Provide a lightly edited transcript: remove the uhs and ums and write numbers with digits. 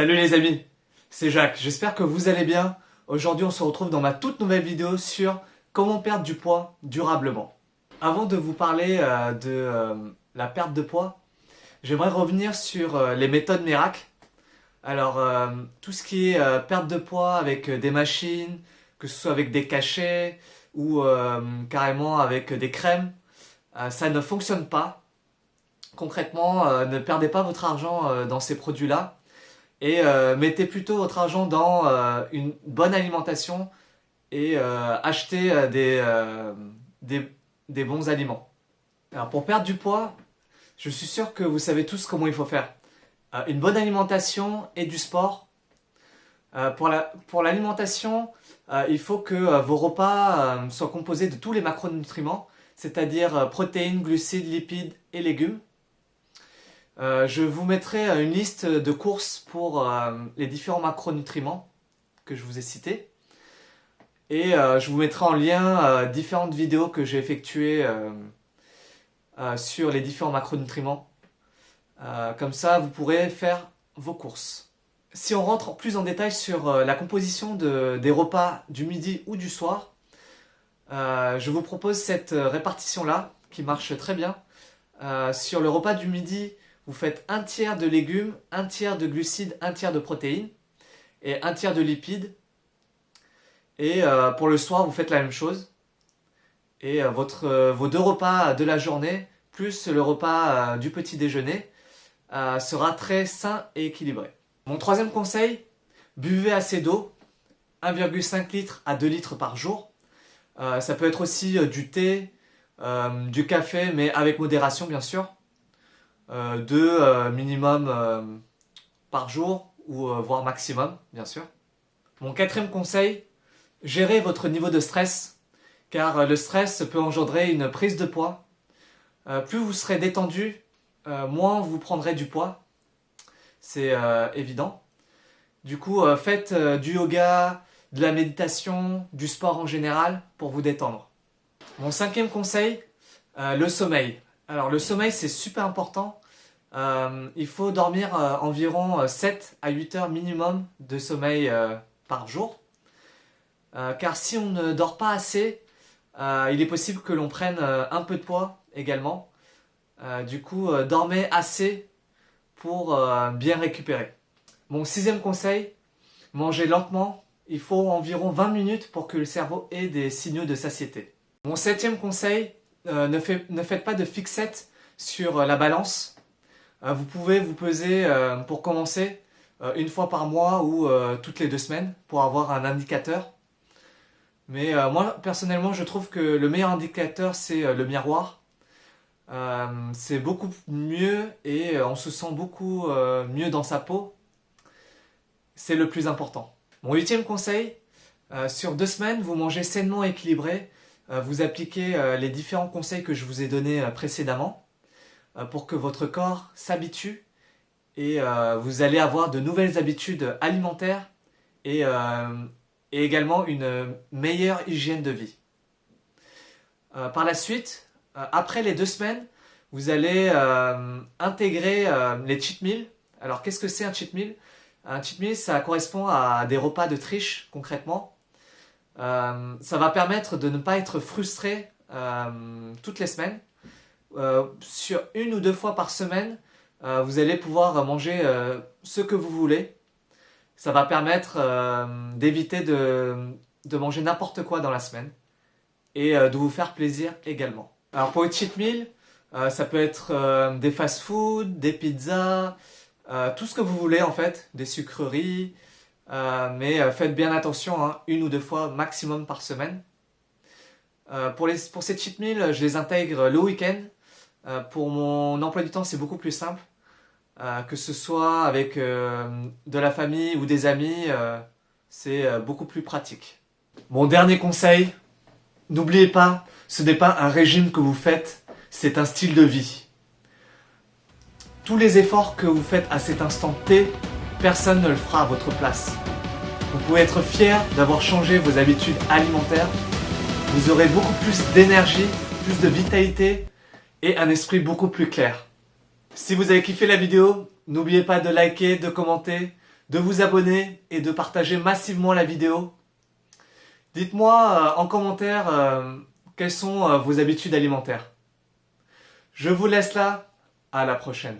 Salut les amis, c'est Jacques, j'espère que vous allez bien. Aujourd'hui on se retrouve dans ma toute nouvelle vidéo sur comment perdre du poids durablement. Avant de vous parler de la perte de poids, j'aimerais revenir sur les méthodes miracles. Alors tout ce qui est perte de poids avec des machines, que ce soit avec des cachets ou carrément avec des crèmes, ça ne fonctionne pas. Concrètement, ne perdez pas votre argent dans ces produits-là. Et mettez plutôt votre argent dans une bonne alimentation et achetez des bons aliments. Alors pour perdre du poids, je suis sûr que vous savez tous comment il faut faire. Une bonne alimentation et du sport. Pour l'alimentation, il faut que vos repas soient composés de tous les macronutriments, c'est-à-dire protéines, glucides, lipides et légumes. Je vous mettrai une liste de courses pour les différents macronutriments que je vous ai cités. Et je vous mettrai en lien différentes vidéos que j'ai effectuées sur les différents macronutriments. Comme ça, vous pourrez faire vos courses. Si on rentre plus en détail sur la composition des repas du midi ou du soir, je vous propose cette répartition-là qui marche très bien. Sur le repas du midi, vous faites un tiers de légumes, un tiers de glucides, un tiers de protéines et un tiers de lipides. Et pour le soir, vous faites la même chose. Et vos deux repas de la journée, plus le repas du petit déjeuner, sera très sain et équilibré. Mon troisième conseil, buvez assez d'eau, 1,5 litre à 2 litres par jour. Ça peut être aussi du thé, du café, mais avec modération bien sûr. 2 minimum par jour ou voire maximum bien sûr. Mon quatrième conseil, gérez votre niveau de stress car le stress peut engendrer une prise de poids. Plus vous serez détendu, moins vous prendrez du poids, c'est évident. Du coup faites du yoga, de la méditation, du sport en général pour vous détendre. Mon cinquième conseil, le sommeil. Alors le sommeil c'est super important, il faut dormir environ 7 à 8 heures minimum de sommeil par jour. Car si on ne dort pas assez, il est possible que l'on prenne un peu de poids également. Du coup dormez assez pour bien récupérer. Mon sixième conseil, mangez lentement, il faut environ 20 minutes pour que le cerveau ait des signaux de satiété. Mon septième conseil, ne faites pas de fixette sur la balance. Vous pouvez vous peser pour commencer une fois par mois ou toutes les 2 semaines pour avoir un indicateur. Mais moi personnellement je trouve que le meilleur indicateur c'est le miroir. C'est beaucoup mieux et on se sent beaucoup mieux dans sa peau. C'est le plus important. Mon huitième conseil, sur 2 semaines vous mangez sainement équilibré. Vous appliquez les différents conseils que je vous ai donnés précédemment pour que votre corps s'habitue et vous allez avoir de nouvelles habitudes alimentaires et également une meilleure hygiène de vie. Par la suite, après les 2 semaines, vous allez intégrer les cheat meals. Alors qu'est-ce que c'est un cheat meal? Un cheat meal ça correspond à des repas de triche concrètement. Ça va permettre de ne pas être frustré toutes les semaines. Sur 1 ou 2 fois par semaine, vous allez pouvoir manger ce que vous voulez. Ça va permettre d'éviter de manger n'importe quoi dans la semaine et de vous faire plaisir également. Alors pour les cheat meal, ça peut être des fast-food, des pizzas, tout ce que vous voulez en fait, des sucreries. Mais faites bien attention, hein, 1 ou 2 fois maximum par semaine. Pour ces cheat meals, je les intègre le week-end. Pour mon emploi du temps, c'est beaucoup plus simple. Que ce soit avec de la famille ou des amis, c'est beaucoup plus pratique. Mon dernier conseil, n'oubliez pas, ce n'est pas un régime que vous faites, c'est un style de vie. Tous les efforts que vous faites à cet instant T, personne ne le fera à votre place. Vous pouvez être fier d'avoir changé vos habitudes alimentaires. Vous aurez beaucoup plus d'énergie, plus de vitalité et un esprit beaucoup plus clair. Si vous avez kiffé la vidéo, n'oubliez pas de liker, de commenter, de vous abonner et de partager massivement la vidéo. Dites-moi en commentaire quelles sont vos habitudes alimentaires. Je vous laisse là, à la prochaine.